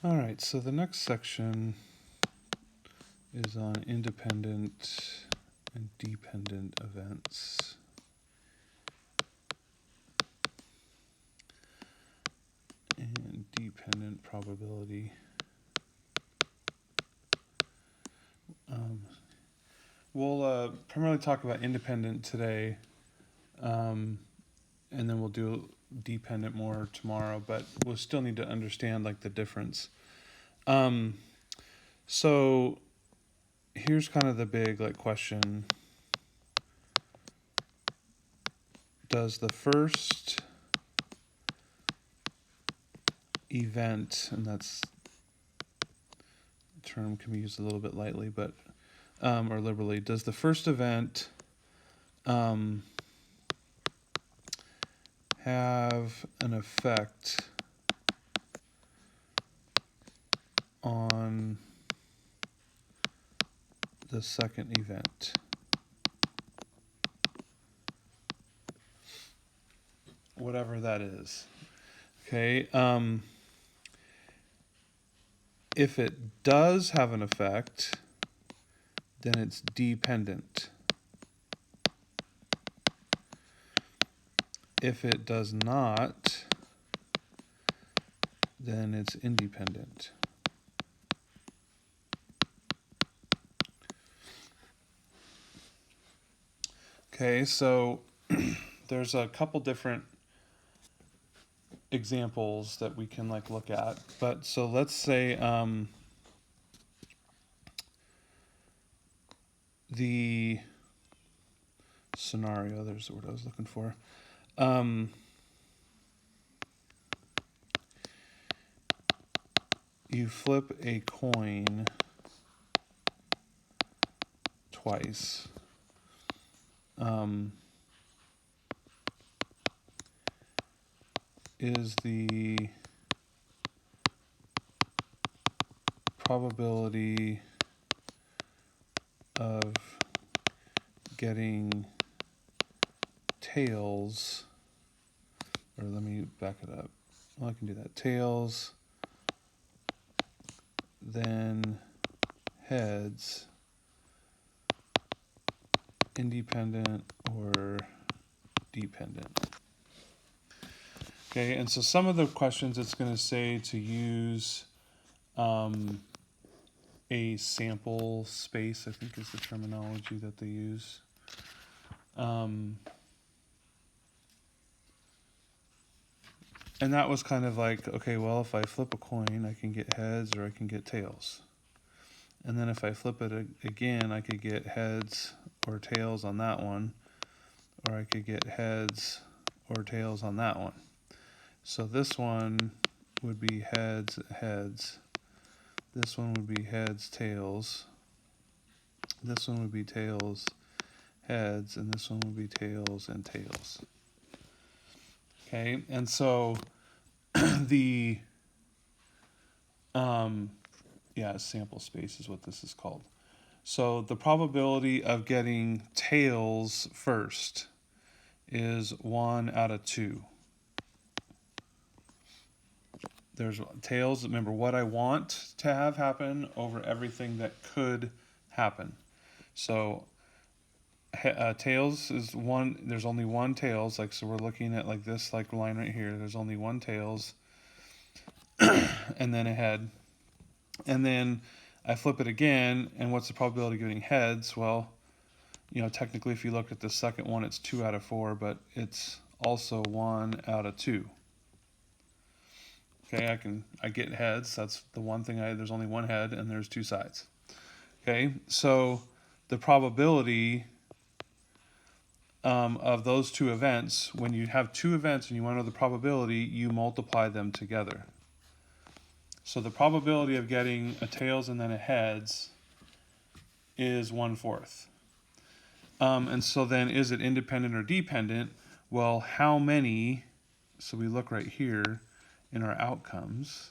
All right, so the next section is on independent and dependent events. And dependent probability. We'll primarily talk about independent today, and then we'll do dependent more tomorrow, but we'll still need to understand like the difference. So here's kind of the big like question. Does the first event, and that's term can be used a little bit lightly, but or liberally, does the first event have an effect on the second event? Whatever that is. Okay. If it does have an effect, then it's dependent. If it does not, then it's independent. Okay, so there's a couple different examples that we can like look at. But so let's say the scenario, there's the word I was looking for. You flip a coin twice. Is the probability of getting tails, or let me back it up. Well, I can do that. Tails, then heads, independent or dependent. Okay, and so some of the questions it's going to say to use a sample space, I think is the terminology that they use. And that was kind of like, okay, well, if I flip a coin, I can get heads or I can get tails. And then if I flip it again, I could get heads or tails on that one, or I could get heads or tails on that one. So this one would be heads, heads. This one would be heads, tails. This one would be tails, heads, and this one would be tails and tails. Okay, and so the sample space is what this is called. So the probability of getting tails first is 1 out of 2. There's tails, remember what I want to have happen over everything that could happen. So tails is one, there's only one tails, like, so we're looking at like this like line right here, there's only one tails and then a head. And then I flip it again, and what's the probability of getting heads? Well, you know, technically if you look at the second one, it's 2 out of 4, but it's also 1 out of 2. Okay, I get heads. That's the one thing there's only one head and there's two sides. Okay, so the probability of those two events, when you have two events and you want to know the probability, you multiply them together. So the probability of getting a tails and then a heads is 1/4. And so then is it independent or dependent? Well, how many, so we look right here in our outcomes,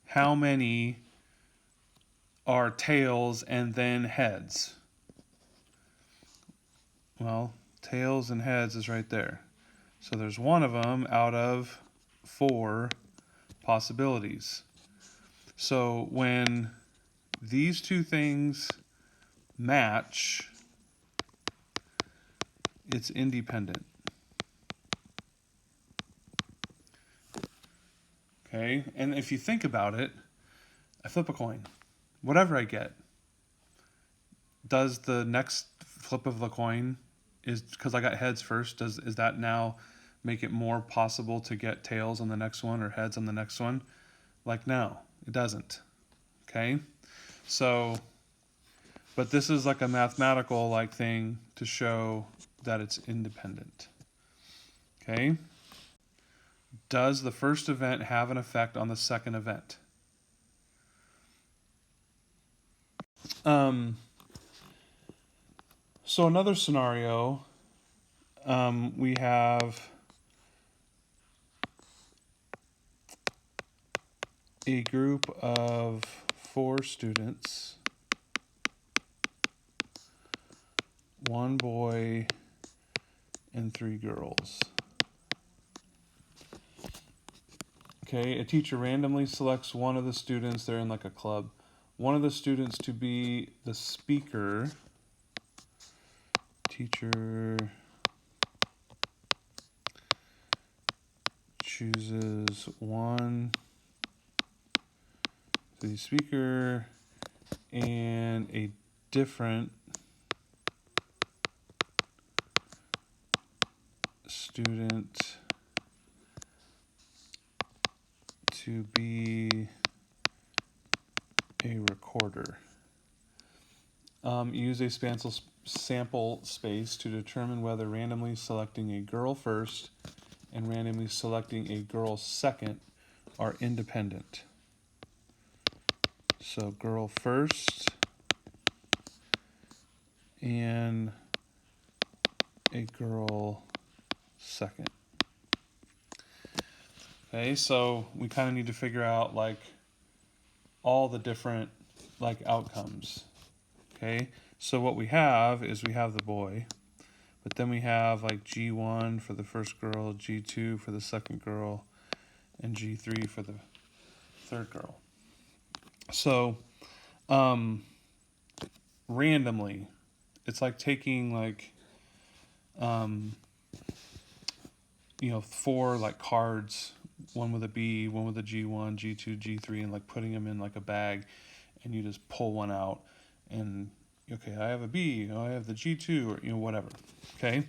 how many are tails and then heads? Well, tails and heads is right there. So there's one of them out of 4 possibilities. So when these two things match, it's independent. Okay, and if you think about it, I flip a coin. Whatever I get, does the next flip of the coin, is because I got heads first, is that now make it more possible to get tails on the next one or heads on the next one? Like, no, it doesn't. Okay, so, but this is like a mathematical like thing to show that it's independent. Okay, does the first event have an effect on the second event? So another scenario, we have a group of 4 students, 1 boy and 3 girls. Okay, a teacher randomly selects one of the students, they're in like a club, one of the students to be the speaker. Teacher chooses one to be speaker and a different student to be a recorder. Use a sample space to determine whether randomly selecting a girl first and randomly selecting a girl second are independent. So girl first and a girl second. Okay, so we kind of need to figure out like all the different like outcomes. Okay, so what we have is we have the boy, but then we have like G1 for the first girl, G2 for the second girl, and G3 for the third girl. So randomly, it's like taking like 4 like cards, one with a B, one with a G1, G2, G3, and like putting them in like a bag, and you just pull one out, and okay, I have a B, I have the G2, or whatever. Okay,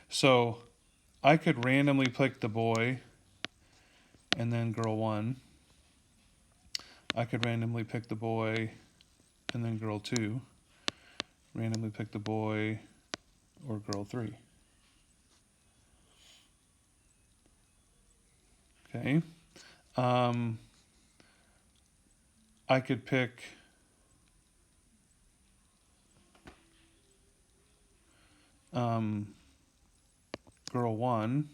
so I could randomly pick the boy and then girl 1. I could randomly pick the boy and then girl 2. Randomly pick the boy or girl 3. Okay. I could pick girl 1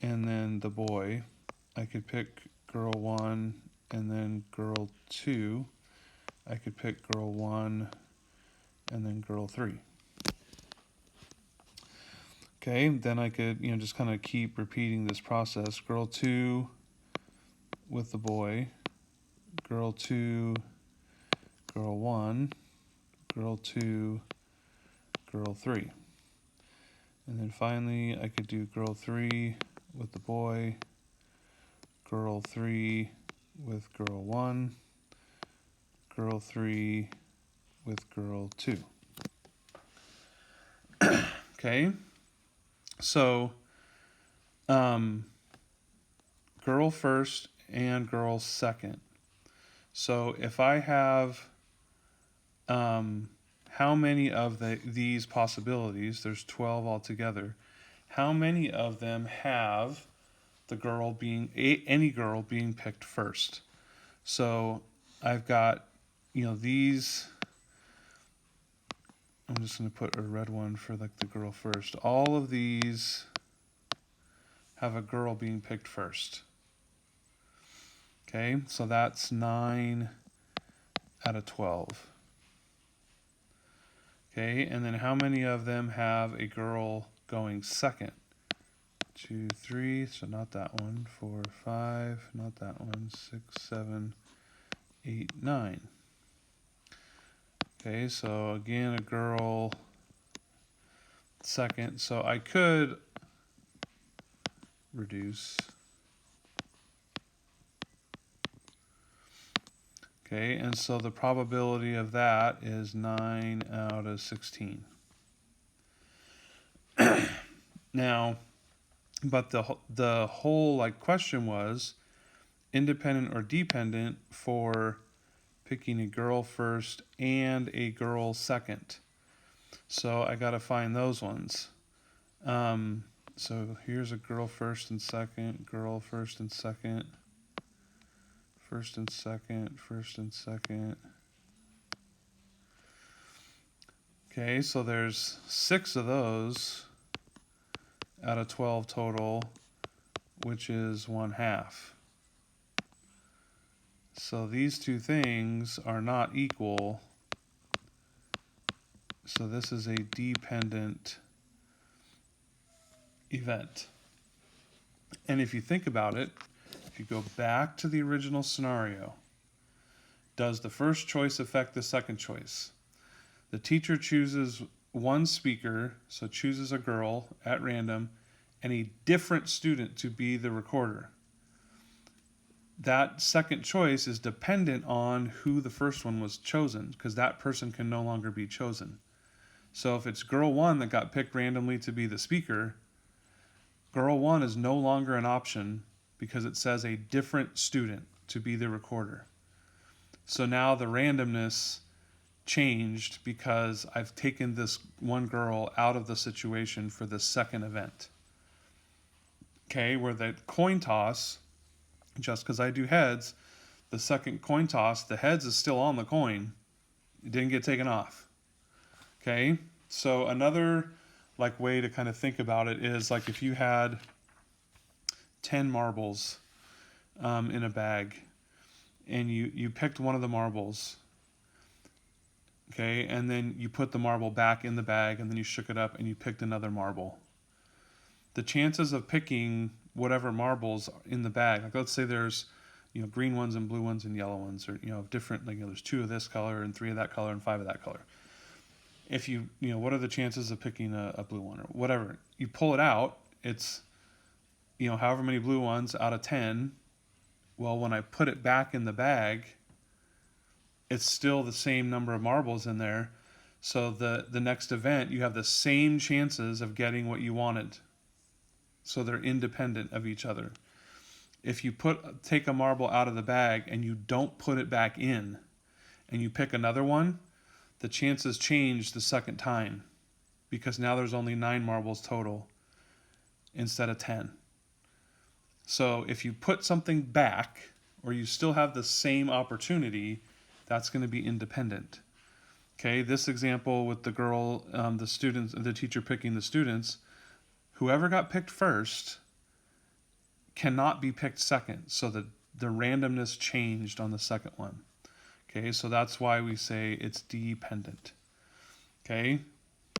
and then the boy. I could pick girl 1 and then girl 2. I could pick girl 1 and then girl 3. Okay, then I could, just kind of keep repeating this process. Girl 2 with the boy, girl 2, girl 1, girl 2, girl 3. And then finally, I could do girl 3 with the boy, girl 3 with girl 1, girl 3 with girl 2. Okay, so girl first and girl second. So if I have how many of these possibilities, there's 12 altogether, how many of them have the girl being, any girl being picked first? So I've got, these, I'm just going to put a red one for like the girl first. All of these have a girl being picked first. Okay, so that's 9 out of 12. Okay, and then how many of them have a girl going second? 2, 3, so not that one. 4, 5, not that one. 6, 7, 8, 9. Okay, so again, a girl second. So I could reduce. Okay, and so the probability of that is 9 out of 16. Now, but the whole like question was independent or dependent for picking a girl first and a girl second. So I got to find those ones. So here's a girl first and second, girl first and second, first and second, first and second. Okay, so there's 6 of those out of 12 total, which is 1/2. So these two things are not equal. So this is a dependent event. And if you think about it, if you go back to the original scenario, does the first choice affect the second choice? The teacher chooses one speaker, so chooses a girl at random, and a different student to be the recorder. That second choice is dependent on who the first one was chosen, because that person can no longer be chosen. So if it's girl 1 that got picked randomly to be the speaker, girl 1 is no longer an option because it says a different student to be the recorder. So now the randomness changed because I've taken this one girl out of the situation for the second event. Okay, where the coin toss, just because I do heads, the second coin toss, the heads is still on the coin. It didn't get taken off. Okay, so another like way to kind of think about it is like if you had 10 marbles in a bag and you picked one of the marbles, okay, and then you put the marble back in the bag and then you shook it up and you picked another marble. The chances of picking whatever marbles in the bag, like let's say there's green ones and blue ones and yellow ones, or different, like there's 2 of this color and 3 of that color and 5 of that color. If what are the chances of picking a blue one or whatever? You pull it out, it's however many blue ones out of 10. Well, when I put it back in the bag, it's still the same number of marbles in there. So the next event, you have the same chances of getting what you wanted. So they're independent of each other. If you take a marble out of the bag and you don't put it back in and you pick another one, the chances change the second time because now there's only 9 marbles total instead of 10. So if you put something back or you still have the same opportunity, that's going to be independent. Okay, this example with the girl, the teacher picking the students, whoever got picked first cannot be picked second. So the randomness changed on the second one. Okay, so that's why we say it's dependent. Okay,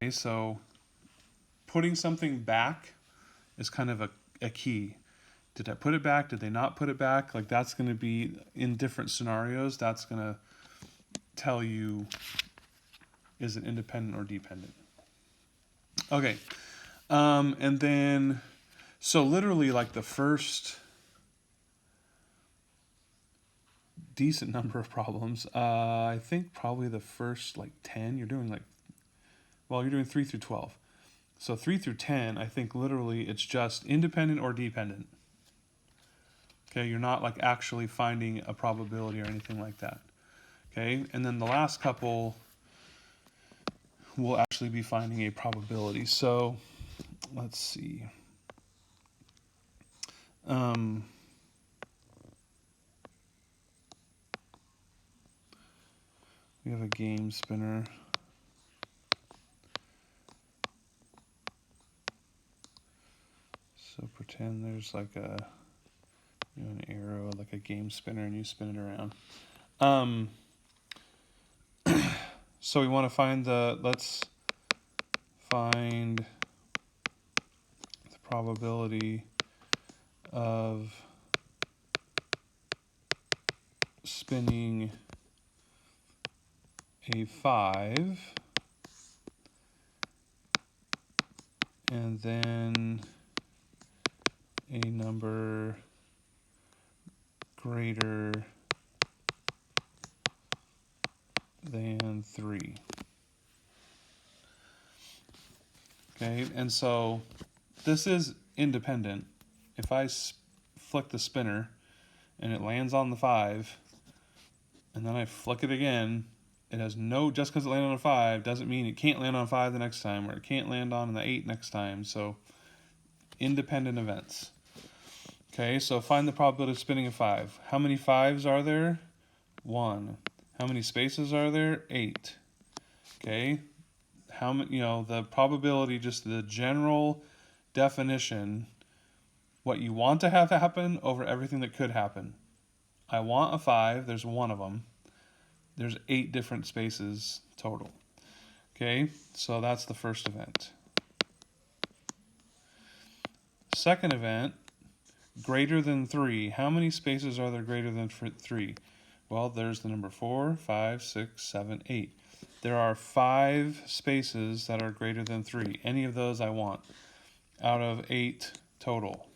so putting something back is kind of a key. Did I put it back? Did they not put it back? Like that's going to be in different scenarios. That's going to tell you, is it independent or dependent? Okay, and then, so literally like the first decent number of problems, I think probably the first like 10, you're doing 3 through 12. So 3 through 10, I think literally it's just independent or dependent. Okay, you're not like actually finding a probability or anything like that. Okay, and then the last couple will actually be finding a probability. So let's see. We have a game spinner. So pretend there's like an arrow, like a game spinner, and you spin it around. So we want to find let's find the probability of spinning a 5, and then a number greater than 3. Okay, and so this is independent. If I flick the spinner and it lands on the 5, and then I flick it again, it has no, just because it landed on a 5 doesn't mean it can't land on 5 the next time, or it can't land on the 8 next time. So independent events. Okay, so find the probability of spinning a 5. How many 5s are there? 1. How many spaces are there? 8. Okay, how many, the probability, just the general definition, what you want to have happen over everything that could happen. I want a 5, there's 1 of them. There's 8 different spaces total. Okay, so that's the first event. Second event, greater than 3. How many spaces are there greater than 3? Well, there's the number 4, 5, 6, 7, 8. There are 5 spaces that are greater than 3. Any of those I want out of 8 total.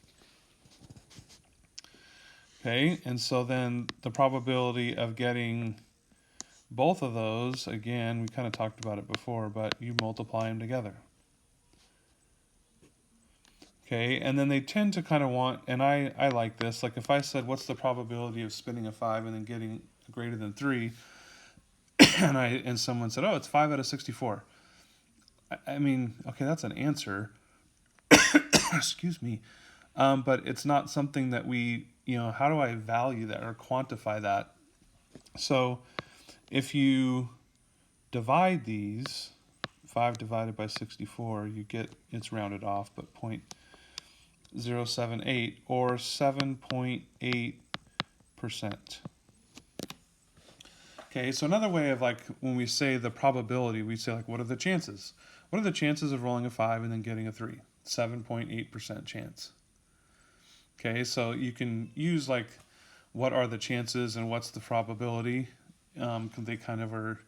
Okay, and so then the probability of getting both of those, again, we kind of talked about it before, but you multiply them together. Okay, and then they tend to kind of want, and I like this, like if I said, what's the probability of spinning a 5 and then getting greater than 3, and someone said, oh, it's 5 out of 64. I mean, okay, that's an answer. Excuse me. But it's not something that we, how do I value that or quantify that? So if you divide these, 5 divided by 64, you get, it's rounded off, but 0.078 or 7.8%. Okay, so another way of, like, when we say the probability, we say, like, what are the chances? What are the chances of rolling a 5 and then getting a 3? 7.8% chance. Okay, so you can use, like, what are the chances and what's the probability? They kind of are,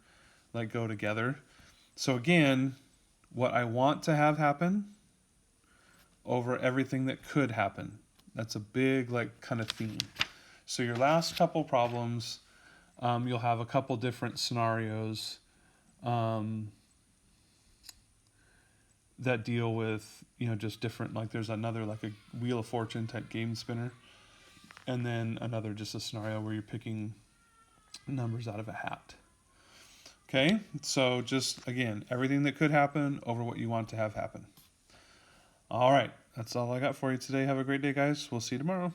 like, go together. So again, what I want to have happen over everything that could happen. That's a big, like, kind of theme. So your last couple problems, you'll have a couple different scenarios that deal with, just different, like there's another, like a Wheel of Fortune type game spinner, and then another, just a scenario where you're picking numbers out of a hat. Okay, so just, again, everything that could happen over what you want to have happen. All right, that's all I got for you today. Have a great day, guys. We'll see you tomorrow.